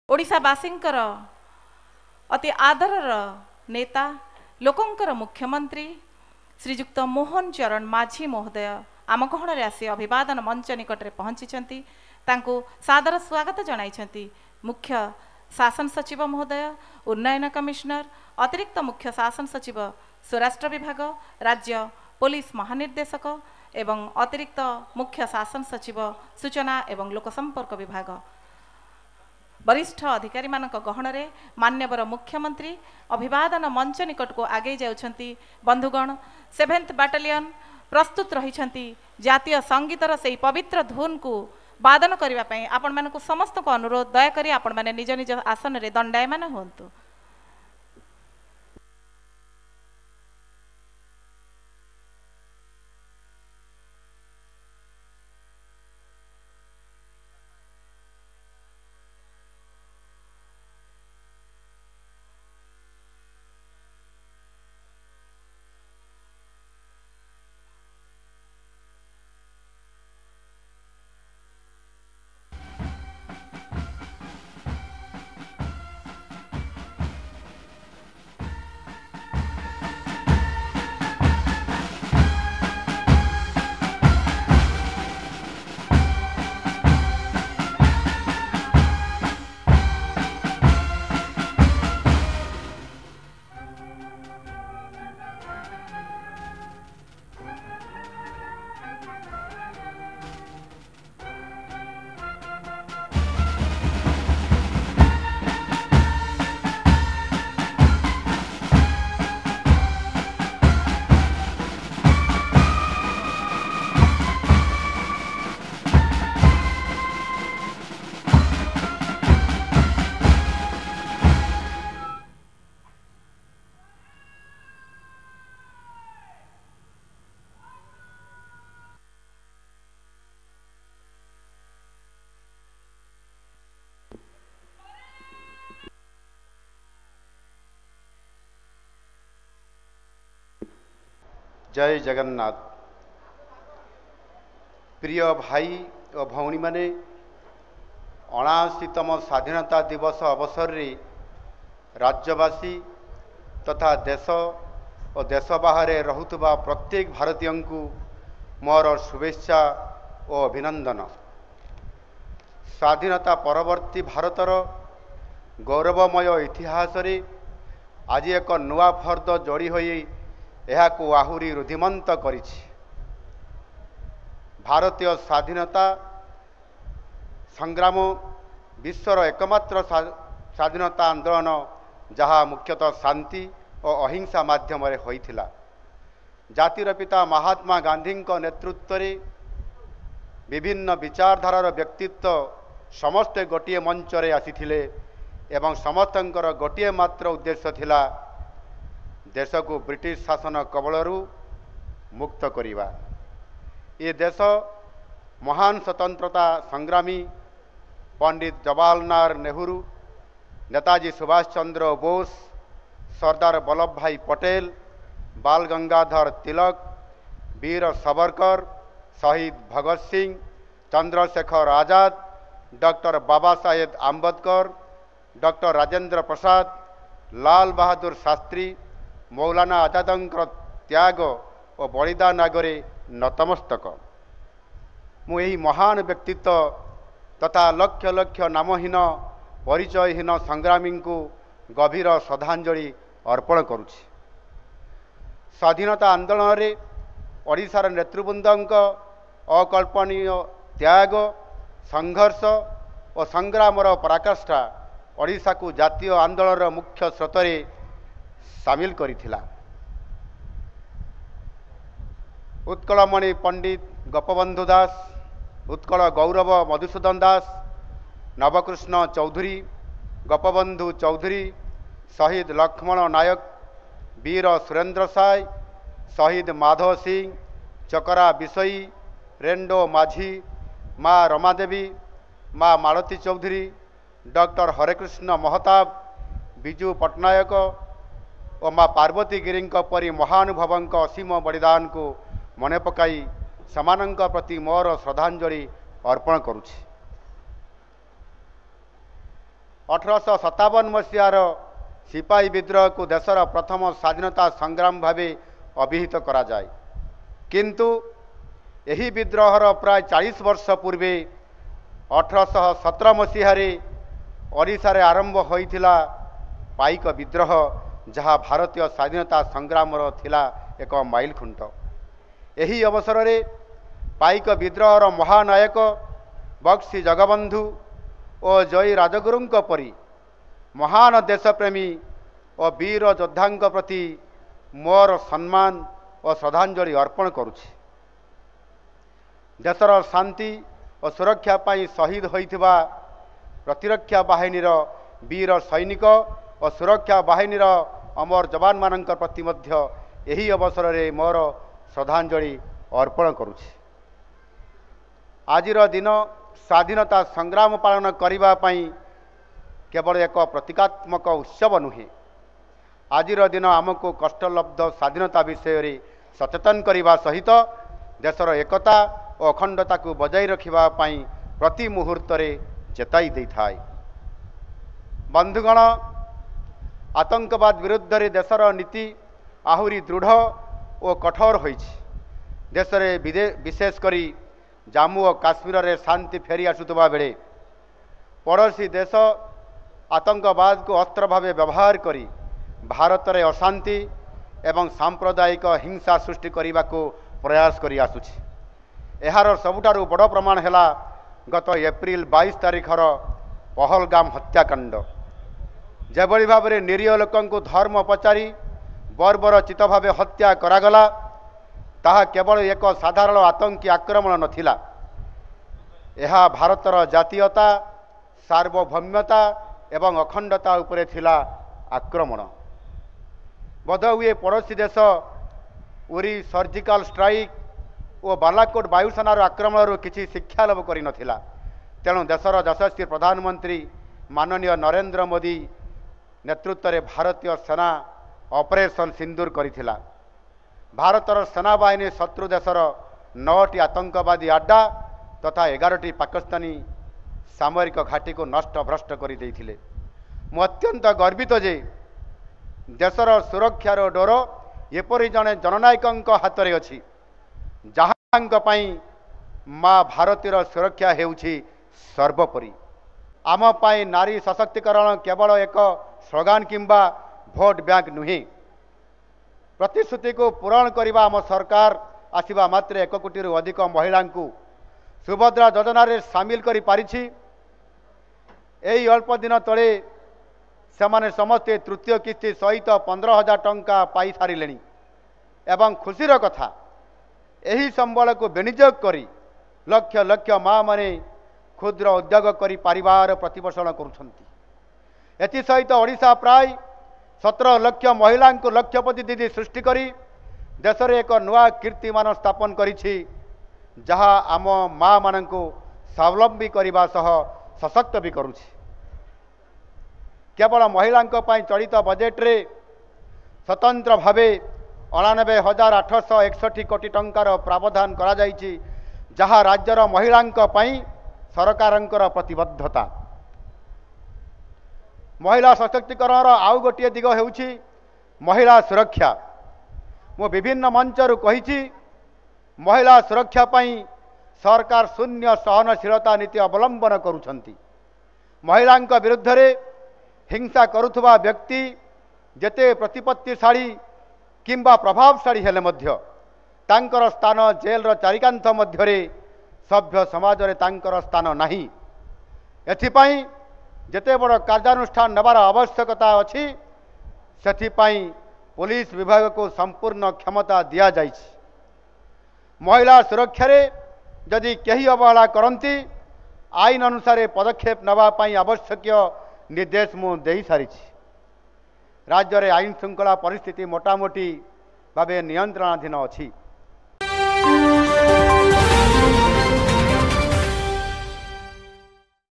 ओडिशावासींकर अति आदरर नेता लोकंकर मुख्यमंत्री श्रीजुक्त मोहन चरण माझी महोदय आम गहन आसी अभिवादन मंच निकट में पहुंची सादर स्वागत जनाई मुख्य शासन सचिव महोदय उन्नयन कमिशनर अतिरिक्त मुख्य शासन सचिव स्वराष्ट्र विभाग राज्य पुलिस महानिर्देशक एवं अतिरिक्त मुख्य शासन सचिव सूचना एवं लोकसंपर्क विभाग वरिष्ठ अधिकारी मानक गहन मान्यवर मुख्यमंत्री अभिवादन मंच निकट को आगे जाउछंती। बंधुगण 7th बाटालियन प्रस्तुत रही जातीय संगीतर से पवित्र धुन को वादन करने आपण मानक समस्त को अनुरोध दयाकोरी आपण माने निज निज आसन रे दंडायमान होंतु। जय जगन्नाथ। प्रिय भाई और भौणी माने 79तम स्वाधीनता दिवस अवसर रे राज्यवासी तथा देश और देश बाहर रहुतबा प्रत्येक भारतीय को मोर शुभेच्छा और अभिनंदन। स्वाधीनता परवर्ती भारतर गौरवमय इतिहास रे आज एक नुआ फर्द जोड़ी होई को आहुरी रुधिमंत करिछि। भारतीय स्वाधीनता संग्राम विश्वर एकमात्र स्वाधीनता आंदोलन जहाँ मुख्यतः शांति और अहिंसा माध्यम होइथिला। जातिर पिता महात्मा गांधी नेतृत्व रे विभिन्न विचारधारार व्यक्तित्व समस्ते गोटे मंच रे आसीथिले एवं समस्तंकर गोटे मात्र उद्देश्य थिला देश को ब्रिटिश शासन कबलरू मुक्त करिवा। ये देश महान स्वतंत्रता संग्रामी पंडित जवाहरलाल नेहरू, नेताजी सुभाष चंद्र बोस, सरदार वल्लभ भाई पटेल, बाल गंगाधर तिलक, वीर सावरकर, शहीद भगत सिंह, चंद्रशेखर आजाद, डॉक्टर बाबा साहेब आम्बेडकर, डॉक्टर राजेंद्र प्रसाद, लाल बहादुर शास्त्री, मौलाना आजादंकर त्याग और बलिदान आगरे नतमस्तक। मु यही महान व्यक्तित्व तथा लक्ष लक्ष नामहीन परिचयहीन संग्रामी को गभीर श्रद्धांजलि अर्पण करुछि। स्वाधीनता आंदोलन रे ओडिशार नेतृवृंदक अकल्पनीय त्याग संघर्ष और संग्रामर पराकाष्ठा ओडिशा को जातीय आंदोलन मुख्य स्रोतरे सामिल करिथिला। उत्कलमणि पंडित गोपबंधु दास, उत्कल गौरव मधुसूदन दास, नवकृष्ण चौधरी, गोपबंधु चौधरी, शहीद लक्ष्मण नायक, वीर सुरेंद्र साय, शहीद माधव सिंह, चकरा बिसई, रेंडो माझी, माँ रमादेवी, माँ मालती चौधरी, डॉक्टर हरेकृष्ण महताब, विजु पट्टनायक और माँ पार्वती गिरी परी महानुभवों असीम बलिदान को मन पकाई समानंक प्रति मोर श्रद्धांजलि अर्पण करुछि। 1857 मसीहार सिपाही विद्रोह को देशर प्रथम स्वाधीनता संग्राम भाव अभिहित करा जाए। किंतु यही विद्रोहर प्राय 40 वर्ष पूर्वे 1817 मसीह ओडिशा रे आरंभ होइथिला पाइक विद्रोह, जहाँ भारतीय स्वाधीनता संग्राम थिला एक माइल खुंट। यही अवसर रे पाइक विद्रोहर महानायक बक्सी जगबंधु और जयी राजगुरुंक परी महान देशप्रेमी और वीर योद्धांक प्रति मोर सम्मान और श्रद्धांजलि अर्पण करुछि। देशर शांति और सुरक्षा पाई शहीद होइथिबा प्रतिरक्षा बाहिनीर वीर सैनिक और सुरक्षा बाहिनीर अमर जवान मानक प्रति मध्य यही अवसर रे मोर श्रद्धांजलि अर्पण करुछि। आजिर दिन स्वाधीनता संग्राम पालन करिबा पई केवल एक प्रतीकात्मक उत्सव नुहे, आजिर दिन आमको कष्टलब्ध स्वाधीनता विषय रे सचेतन करने सहित देशर एकता और अखंडता को बजाय रखिबा पई प्रति मुहूर्त रे चेताई दै थाए। बंधुगण, आतंकवाद विरुद्ध रे देशर नीति आहुरी दृढ़ और कठोर होइछि। देश रे विशेष करी जम्मू और काश्मीर रे शांति फेरी आसुवा बेले पड़ोसी देश आतंकवाद को अस्त्र भाव व्यवहार करी भारत रे अशांति एवं सांप्रदायिक हिंसा सृष्टि करने को प्रयास करी आसुछि। एहार सबुठारु बड़ प्रमाण है गत एप्रिल 22 तारिखर पहलगाम हत्याकांड। जेभली भाव में निरीह लोक धर्म पचारि बर्बर चित भाव हत्या करागला, ताहा केवल एक साधारण आतंकी आक्रमण नथिला। यह भारतर जातीयता, सार्वभौम्यता एवं अखंडता उपरे थिला आक्रमण। बोधहुए पड़ोसी देश उरी सर्जिकल स्ट्राइक और बालाकोट वायुसेनार आक्रमण किसी शिक्षा लाभ कर नथिला। तेणु देशर यशस्वी प्रधानमंत्री माननीय नरेंद्र मोदी नेतृत्व में भारतीय सेना ऑपरेशन सिंदूर करिथिला। भारतर सेनाबाहिनी शत्रु देशर 9टी आतंकवादी अड्डा तथा 11टी पाकिस्तानी सामरिक घाटी को नष्ट भ्रष्ट कर देथिले। मु अत्यंत गर्वित जे देशर सुरक्षार डोर एपरि जने जननायक हाथ में अछि, जहांक पई माँ भारतीय सुरक्षा हेउछि सर्वोपरि। आम पाई नारी सशक्तिकरण केवल एक स्लोगान किंबा भोट बैंक नुहे, प्रतिश्रुति को पूरण करने आम सरकार आसिबा मात्रे 1 कोटी अधिक महिला सुभद्रा योजना रे सामिल करि पारिछि। एही अल्प दिन तले सेमाने समस्ते तृतीय किस्ती सहित 15,000 टंका पाई सारिलेनी एवं खुशीर कथा एही संबल को विनियोग करी लक्ष लक्ष माँ माने क्षुद्र उद्योग करी परिवार प्रतिपोषण करुछंती। एथि सहित ओडिशा प्राय 17 लाख महिला को लक्षपति दीदी सृष्टि करी देश में एक नुआ कीर्तिमान स्थापन करिछि, जहाँ आम माँ मान स्वावलंबी करने सह सशक्त भी करुछि। केवल महिला चलित बजेट रे स्वतंत्र भावे 89,861 कोटी टंकार प्रावधान करा जाइछि, जहाँ राज्यर महिला सरकारंकर प्रतिबद्धता। महिला सशक्तिकरण आउ गोटे दिग हेउछि महिला सुरक्षा। मु विभिन्न मंचरु कहिछि महिला सुरक्षा पई सरकार शून्य सहनशीलता नीति अवलंबन करुछंती। महिला विरुद्ध रे हिंसा करुथुवा व्यक्ति जेते प्रतिपत्तिशाली किंबा प्रभावशाली हेले मध्य तांकर स्थान जेल रो चारिकांथ मध्य रे सभ्य समाज रे तांकर स्थान नाही। एथिपाई जेते बड़ कार्यानुष्ठान नबार आवश्यकता अछि, सेथिपाई पुलिस विभाग को संपूर्ण क्षमता दिया जाइछि। महिला सुरक्षा रे यदि केही अवहेला करंती आईन अनुसार पदक्षेप नबा पई आवश्यक निर्देश मु देई सारिछि। राज्य रे आईन श्रृंखला परिस्थिति मोटामोटी भावे नियंत्रणाधीन अछि।